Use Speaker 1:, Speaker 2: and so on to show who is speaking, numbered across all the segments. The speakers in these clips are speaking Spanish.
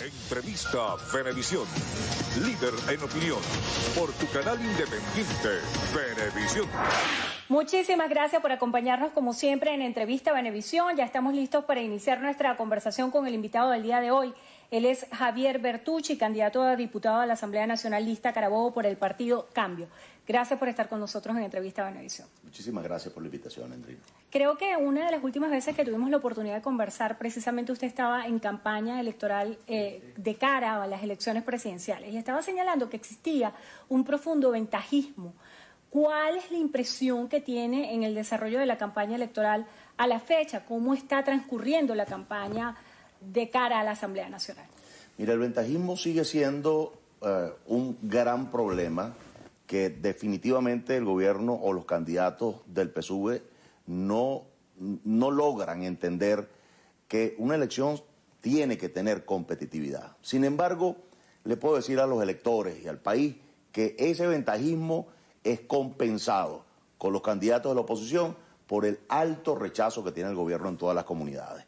Speaker 1: Entrevista Venevisión, líder en opinión, por tu canal independiente, Venevisión.
Speaker 2: Muchísimas gracias por acompañarnos como siempre en Entrevista Venevisión. Ya estamos listos para iniciar nuestra conversación con el invitado del día de hoy. Él es Javier Bertucci, candidato a diputado a la Asamblea Nacional Lista Carabobo por el partido Cambio. Gracias por estar con nosotros en Entrevista Venevisión.
Speaker 3: Muchísimas gracias por la invitación, Andrina.
Speaker 2: Creo que una de las últimas veces que tuvimos la oportunidad de conversar, precisamente usted estaba en campaña electoral de cara a las elecciones presidenciales y estaba señalando que existía un profundo ventajismo. ¿Cuál es la impresión que tiene en el desarrollo de la campaña electoral a la fecha? ¿Cómo está transcurriendo la campaña de cara a la Asamblea Nacional?
Speaker 3: Mira, el ventajismo sigue siendo un gran problema que definitivamente el gobierno o los candidatos del PSUV no logran entender que una elección tiene que tener competitividad. Sin embargo, le puedo decir a los electores y al país que ese ventajismo es compensado con los candidatos de la oposición por el alto rechazo que tiene el gobierno en todas las comunidades.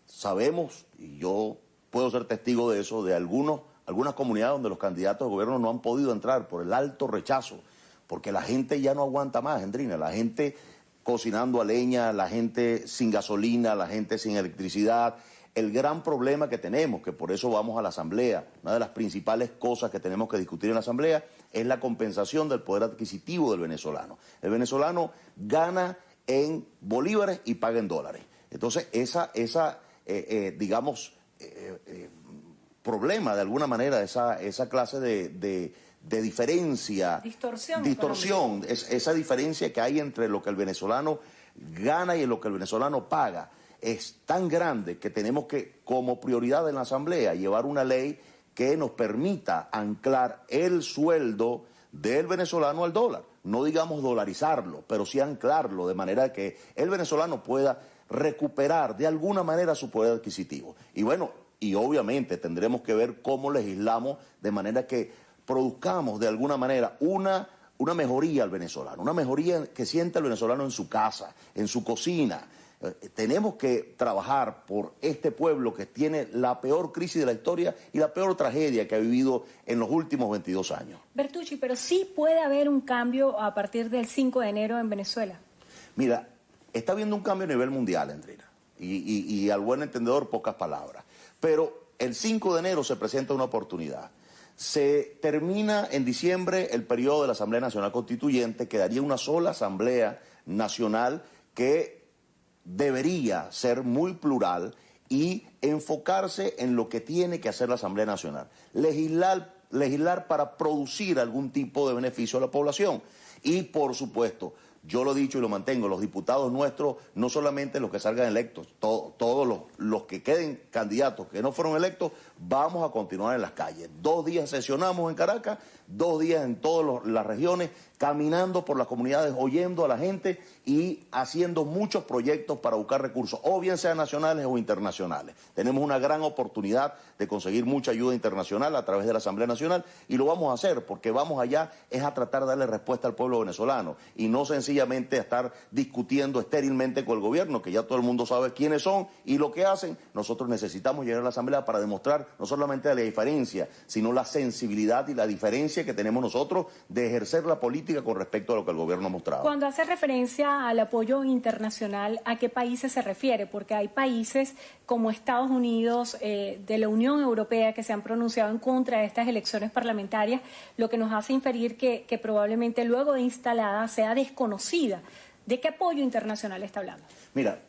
Speaker 3: Sabemos, y yo puedo ser testigo de eso, de algunas comunidades donde los candidatos del gobierno no han podido entrar por el alto rechazo, porque la gente ya no aguanta más, Gendrina, la gente cocinando a leña, la gente sin gasolina, la gente sin electricidad. El gran problema que tenemos, que por eso vamos a la Asamblea, una de las principales cosas que tenemos que discutir en la Asamblea es la compensación del poder adquisitivo del venezolano. El venezolano gana en bolívares y paga en dólares. Entonces, problema de alguna manera, esa clase de diferencia, distorsión, esa diferencia que hay entre lo que el venezolano gana y lo que el venezolano paga, es tan grande que tenemos que, como prioridad en la Asamblea, llevar una ley que nos permita anclar el sueldo del venezolano al dólar. No digamos dolarizarlo, pero sí anclarlo de manera que el venezolano pueda recuperar de alguna manera su poder adquisitivo. Y bueno, y obviamente tendremos que ver cómo legislamos de manera que produzcamos de alguna manera una mejoría al venezolano, una mejoría que sienta el venezolano en su casa, en su cocina. Tenemos que trabajar por este pueblo que tiene la peor crisis de la historia y la peor tragedia que ha vivido en los últimos 22 años.
Speaker 2: Bertucci, pero sí puede haber un cambio a partir del 5 de enero en Venezuela.
Speaker 3: Mira, está habiendo un cambio a nivel mundial, Andrina, y al buen entendedor pocas palabras. Pero el 5 de enero se presenta una oportunidad. Se termina en diciembre el periodo de la Asamblea Nacional Constituyente, quedaría una sola Asamblea Nacional que debería ser muy plural y enfocarse en lo que tiene que hacer la Asamblea Nacional. Legislar para producir algún tipo de beneficio a la población. Y, por supuesto, yo lo he dicho y lo mantengo, los diputados nuestros, no solamente los que salgan electos, todos los que queden candidatos que no fueron electos, vamos a continuar en las calles. 2 días sesionamos en Caracas, 2 días en todas las regiones, caminando por las comunidades, oyendo a la gente y haciendo muchos proyectos para buscar recursos, o bien sean nacionales o internacionales. Tenemos una gran oportunidad de conseguir mucha ayuda internacional a través de la Asamblea Nacional y lo vamos a hacer porque vamos allá es a tratar de darle respuesta al pueblo venezolano y no sencillamente a estar discutiendo estérilmente con el gobierno, que ya todo el mundo sabe quiénes son y lo que hacen. Nosotros necesitamos llegar a la Asamblea para demostrar no solamente la diferencia, sino la sensibilidad y la diferencia que tenemos nosotros de ejercer la política con respecto a lo que el gobierno ha mostrado.
Speaker 2: Cuando hace referencia al apoyo internacional, ¿a qué países se refiere? Porque hay países como Estados Unidos, de la Unión Europea, que se han pronunciado en contra de estas elecciones parlamentarias, lo que nos hace inferir que probablemente luego de instalada sea desconocida. ¿De qué apoyo internacional está hablando?
Speaker 3: Mira,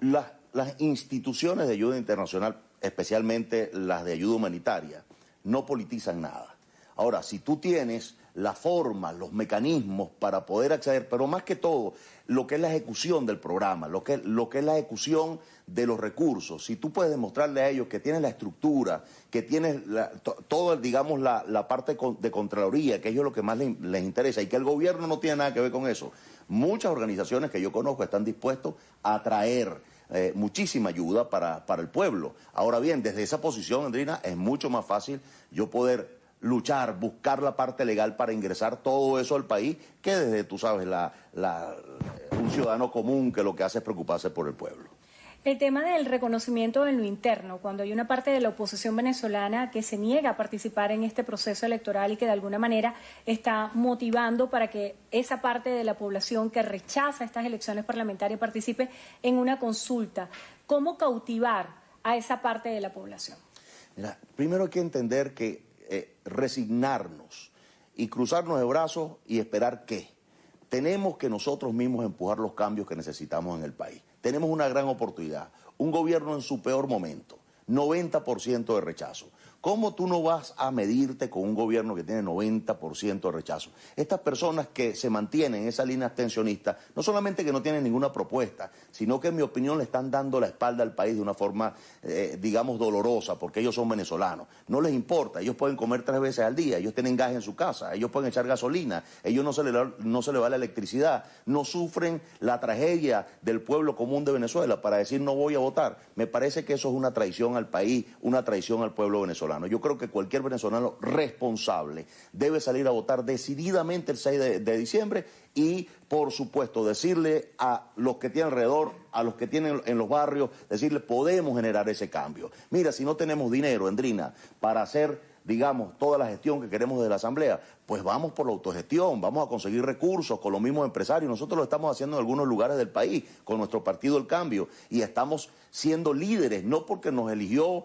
Speaker 3: las instituciones de ayuda internacional, especialmente las de ayuda humanitaria, no politizan nada. Ahora, si tú tienes la forma, los mecanismos para poder acceder, pero más que todo, lo que es la ejecución del programa, lo que es la ejecución de los recursos, si tú puedes demostrarle a ellos que tienes la estructura, que tienes todo, digamos, la parte de Contraloría, que es lo que más les interesa, y que el gobierno no tiene nada que ver con eso. Muchas organizaciones que yo conozco están dispuestos a traer muchísima ayuda para el pueblo. Ahora bien, desde esa posición, Andrina, es mucho más fácil yo poder luchar, buscar la parte legal para ingresar todo eso al país, que desde, tú sabes, un ciudadano común que lo que hace es preocuparse por el pueblo.
Speaker 2: El tema del reconocimiento en lo interno, cuando hay una parte de la oposición venezolana que se niega a participar en este proceso electoral y que de alguna manera está motivando para que esa parte de la población que rechaza estas elecciones parlamentarias participe en una consulta. ¿Cómo cautivar a esa parte de la población?
Speaker 3: Mira, primero hay que entender que resignarnos y cruzarnos de brazos y esperar qué. Tenemos que nosotros mismos empujar los cambios que necesitamos en el país. Tenemos una gran oportunidad, un gobierno en su peor momento, 90% de rechazo. ¿Cómo tú no vas a medirte con un gobierno que tiene 90% de rechazo? Estas personas que se mantienen en esa línea abstencionista, no solamente que no tienen ninguna propuesta, sino que en mi opinión le están dando la espalda al país de una forma, digamos, dolorosa, porque ellos son venezolanos. No les importa, ellos pueden comer 3 veces al día, ellos tienen gas en su casa, ellos pueden echar gasolina, ellos no se les va la electricidad, no sufren la tragedia del pueblo común de Venezuela para decir no voy a votar. Me parece que eso es una traición al país, una traición al pueblo venezolano. Yo creo que cualquier venezolano responsable debe salir a votar decididamente el 6 de diciembre y, por supuesto, decirle a los que tienen alrededor, a los que tienen en los barrios, decirle podemos generar ese cambio. Mira, si no tenemos dinero, Endrina, para hacer, digamos, toda la gestión que queremos de la Asamblea, pues vamos por la autogestión, vamos a conseguir recursos con los mismos empresarios. Nosotros lo estamos haciendo en algunos lugares del país, con nuestro partido El Cambio, y estamos siendo líderes, no porque nos eligió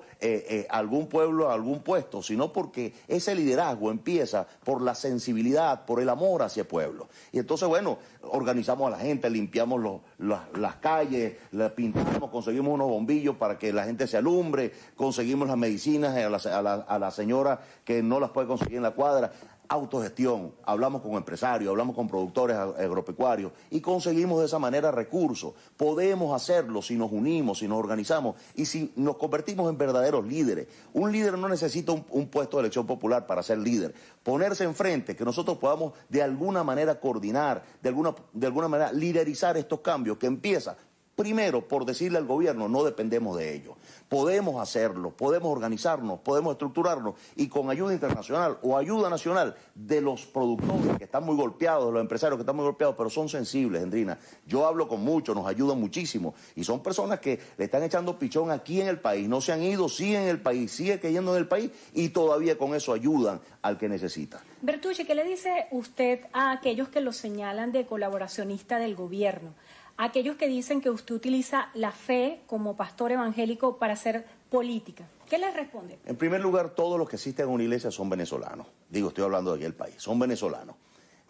Speaker 3: algún pueblo a algún puesto, sino porque ese liderazgo empieza por la sensibilidad, por el amor hacia el pueblo. Y entonces, bueno, organizamos a la gente, limpiamos las calles, las pintamos, conseguimos unos bombillos para que la gente se alumbre, conseguimos las medicinas a la señora que no las puede conseguir en la cuadra. Autogestión, hablamos con empresarios, hablamos con productores agropecuarios y conseguimos de esa manera recursos. Podemos hacerlo si nos unimos, si nos organizamos y si nos convertimos en verdaderos líderes. Un líder no necesita un puesto de elección popular para ser líder. Ponerse enfrente, que nosotros podamos de alguna manera coordinar, de alguna manera liderizar estos cambios que empieza. Primero, por decirle al gobierno, no dependemos de ellos. Podemos hacerlo, podemos organizarnos, podemos estructurarnos y con ayuda internacional o ayuda nacional de los productores que están muy golpeados, de los empresarios que están muy golpeados, pero son sensibles, Endrina. Yo hablo con muchos, nos ayudan muchísimo y son personas que le están echando pichón aquí en el país, no se han ido, siguen en el país, siguen cayendo en el país y todavía con eso ayudan al que necesita.
Speaker 2: Bertucci, ¿qué le dice usted a aquellos que lo señalan de colaboracionista del gobierno? Aquellos que dicen que usted utiliza la fe como pastor evangélico para hacer política. ¿Qué les responde?
Speaker 3: En primer lugar, todos los que asisten a una iglesia son venezolanos. Digo, estoy hablando de aquí del país. Son venezolanos.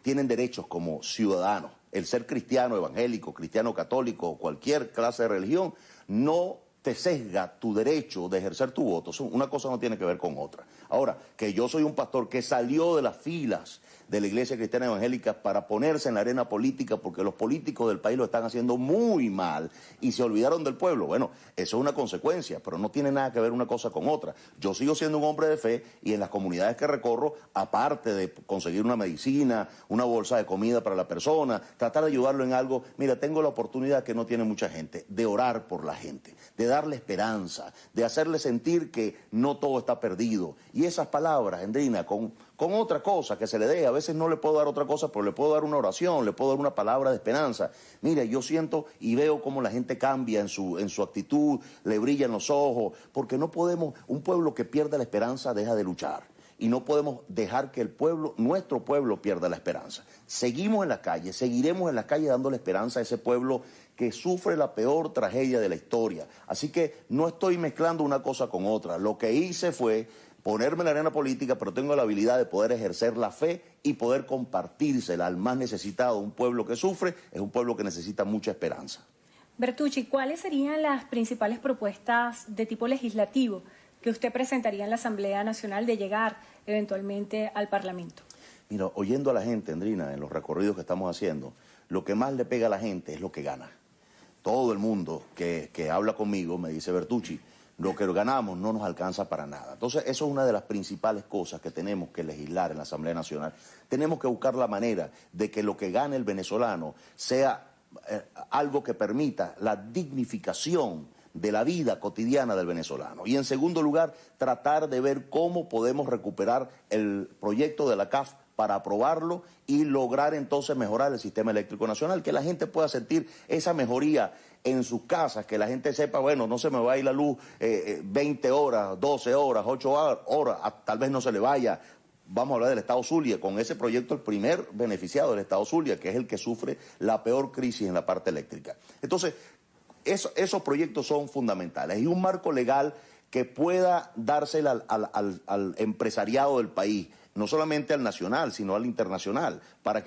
Speaker 3: Tienen derechos como ciudadanos. El ser cristiano evangélico, cristiano católico o cualquier clase de religión no te sesga tu derecho de ejercer tu voto. Una cosa no tiene que ver con otra. Ahora, que yo soy un pastor que salió de las filas de la Iglesia Cristiana Evangélica para ponerse en la arena política porque los políticos del país lo están haciendo muy mal y se olvidaron del pueblo. Bueno, eso es una consecuencia, pero no tiene nada que ver una cosa con otra. Yo sigo siendo un hombre de fe y en las comunidades que recorro, aparte de conseguir una medicina, una bolsa de comida para la persona, tratar de ayudarlo en algo, mira, tengo la oportunidad que no tiene mucha gente, de orar por la gente, de darle esperanza, de hacerle sentir que no todo está perdido. Y esas palabras, Endrina, con otra cosa que se le dé, a veces no le puedo dar otra cosa, pero le puedo dar una oración, le puedo dar una palabra de esperanza. Mira, yo siento y veo cómo la gente cambia en su actitud, le brillan los ojos, porque no podemos, un pueblo que pierda la esperanza deja de luchar. Y no podemos dejar que el pueblo, nuestro pueblo, pierda la esperanza. Seguimos en la calle, seguiremos en la calle dándole esperanza a ese pueblo que sufre la peor tragedia de la historia. Así que no estoy mezclando una cosa con otra. Lo que hice fue ponerme en la arena política, pero tengo la habilidad de poder ejercer la fe y poder compartírsela al más necesitado. Un pueblo que sufre es un pueblo que necesita mucha esperanza.
Speaker 2: Bertucci, ¿cuáles serían las principales propuestas de tipo legislativo que usted presentaría en la Asamblea Nacional de llegar eventualmente al Parlamento?
Speaker 3: Mira, oyendo a la gente, Endrina, en los recorridos que estamos haciendo, lo que más le pega a la gente es lo que gana. Todo el mundo que habla conmigo me dice, Bertucci, lo que ganamos no nos alcanza para nada. Entonces, eso es una de las principales cosas que tenemos que legislar en la Asamblea Nacional. Tenemos que buscar la manera de que lo que gane el venezolano sea algo que permita la dignificación de la vida cotidiana del venezolano. Y en segundo lugar, tratar de ver cómo podemos recuperar el proyecto de la CAF para aprobarlo y lograr entonces mejorar el sistema eléctrico nacional, que la gente pueda sentir esa mejoría en sus casas, que la gente sepa, bueno, no se me va a ir la luz 20 horas, 12 horas, 8 horas, tal vez no se le vaya. Vamos a hablar del Estado Zulia, con ese proyecto el primer beneficiado del Estado Zulia, que es el que sufre la peor crisis en la parte eléctrica. Entonces, esos proyectos son fundamentales y un marco legal que pueda dársela al empresariado del país, no solamente al nacional, sino al internacional, para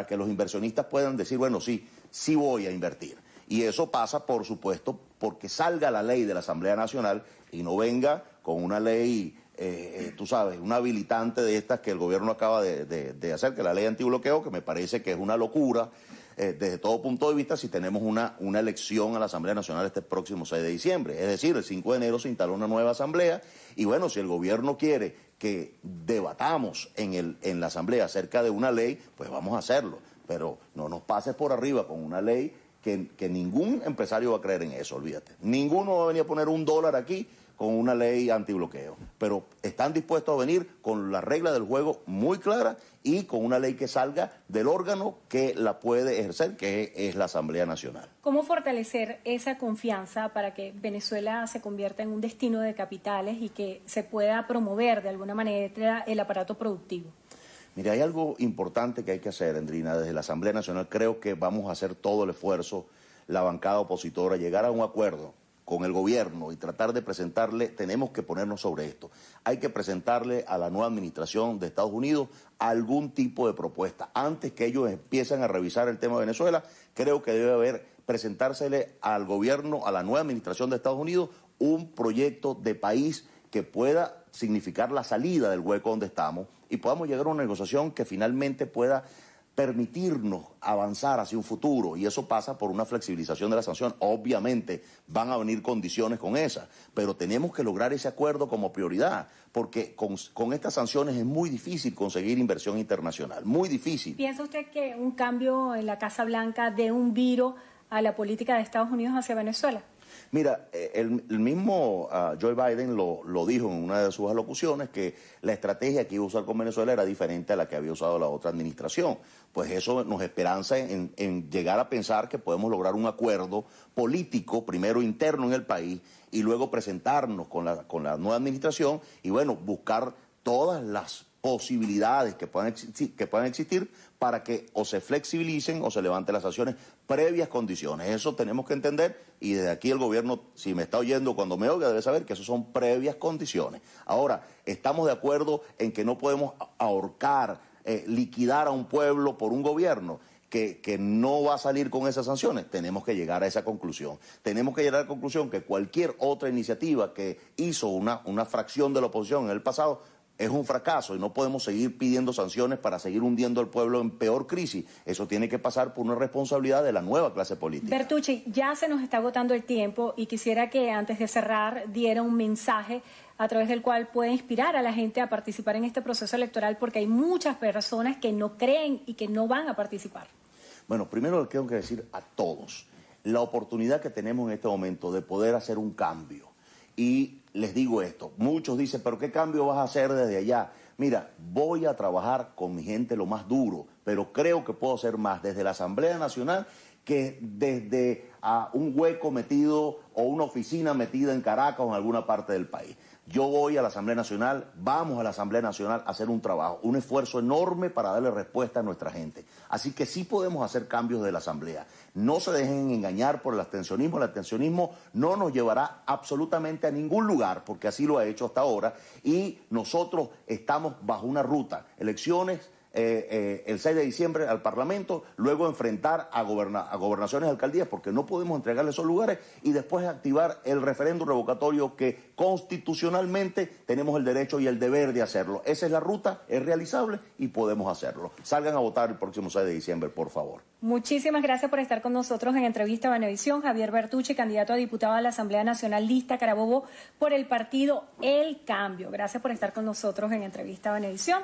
Speaker 3: que los inversionistas puedan decir, bueno, sí voy a invertir. Y eso pasa, por supuesto, porque salga la ley de la Asamblea Nacional y no venga con una ley, tú sabes, una habilitante de estas que el gobierno acaba de hacer, que es la ley antibloqueo, que me parece que es una locura desde todo punto de vista si tenemos una elección a la Asamblea Nacional este próximo 6 de diciembre. Es decir, el 5 de enero se instaló una nueva Asamblea y bueno, si el gobierno quiere que debatamos en la Asamblea acerca de una ley, pues vamos a hacerlo. Pero no nos pases por arriba con una ley que ningún empresario va a creer en eso, olvídate. Ninguno va a venir a poner $1 aquí con una ley antibloqueo, pero están dispuestos a venir con la regla del juego muy clara y con una ley que salga del órgano que la puede ejercer, que es la Asamblea Nacional.
Speaker 2: ¿Cómo fortalecer esa confianza para que Venezuela se convierta en un destino de capitales y que se pueda promover de alguna manera el aparato productivo?
Speaker 3: Mira, hay algo importante que hay que hacer, Endrina, desde la Asamblea Nacional. Creo que vamos a hacer todo el esfuerzo, la bancada opositora, llegar a un acuerdo con el gobierno y tratar de presentarle, tenemos que ponernos sobre esto. Hay que presentarle a la nueva administración de Estados Unidos algún tipo de propuesta. Antes que ellos empiecen a revisar el tema de Venezuela, creo que debe presentársele al gobierno, a la nueva administración de Estados Unidos, un proyecto de país que pueda significar la salida del hueco donde estamos y podamos llegar a una negociación que finalmente pueda permitirnos avanzar hacia un futuro, y eso pasa por una flexibilización de la sanción. Obviamente van a venir condiciones con esas, pero tenemos que lograr ese acuerdo como prioridad, porque con estas sanciones es muy difícil conseguir inversión internacional, muy difícil.
Speaker 2: ¿Piensa usted que un cambio en la Casa Blanca dé un viro a la política de Estados Unidos hacia Venezuela?
Speaker 3: Mira, el mismo Joe Biden lo dijo en una de sus alocuciones, que la estrategia que iba a usar con Venezuela era diferente a la que había usado la otra administración. Pues eso nos esperanza en llegar a pensar que podemos lograr un acuerdo político, primero interno en el país, y luego presentarnos con la nueva administración y, bueno, buscar todas las posibilidades que puedan existir para que o se flexibilicen o se levanten las sanciones, previas condiciones. Eso tenemos que entender, y desde aquí el gobierno, si me está oyendo, cuando me oiga, debe saber que eso son previas condiciones. Ahora, estamos de acuerdo en que no podemos ahorcar, liquidar a un pueblo por un gobierno que no va a salir con esas sanciones. Tenemos que llegar a esa conclusión. Tenemos que llegar a la conclusión que cualquier otra iniciativa que hizo una fracción de la oposición en el pasado es un fracaso, y no podemos seguir pidiendo sanciones para seguir hundiendo al pueblo en peor crisis. Eso tiene que pasar por una responsabilidad de la nueva clase política.
Speaker 2: Bertucci, ya se nos está agotando el tiempo y quisiera que antes de cerrar diera un mensaje a través del cual puede inspirar a la gente a participar en este proceso electoral, porque hay muchas personas que no creen y que no van a participar.
Speaker 3: Bueno, primero les tengo que decir a todos la oportunidad que tenemos en este momento de poder hacer un cambio. Y les digo esto, muchos dicen, pero ¿qué cambio vas a hacer desde allá? Mira, voy a trabajar con mi gente lo más duro, pero creo que puedo hacer más desde la Asamblea Nacional que desde un hueco metido o una oficina metida en Caracas o en alguna parte del país. Yo voy a la Asamblea Nacional, vamos a la Asamblea Nacional a hacer un trabajo, un esfuerzo enorme para darle respuesta a nuestra gente. Así que sí podemos hacer cambios de la Asamblea. No se dejen engañar por el abstencionismo. El abstencionismo no nos llevará absolutamente a ningún lugar, porque así lo ha hecho hasta ahora, y nosotros estamos bajo una ruta. Elecciones el 6 de diciembre al Parlamento, luego enfrentar a gobernaciones y alcaldías, porque no podemos entregarle esos lugares, y después activar el referéndum revocatorio que constitucionalmente tenemos el derecho y el deber de hacerlo. Esa es la ruta, es realizable y podemos hacerlo. Salgan a votar el próximo 6 de diciembre, por favor.
Speaker 2: Muchísimas gracias por estar con nosotros en Entrevista a Venevisión. Javier Bertucci, candidato a diputado a la Asamblea Nacional, lista Carabobo por el partido El Cambio. Gracias por estar con nosotros en Entrevista a Venevisión.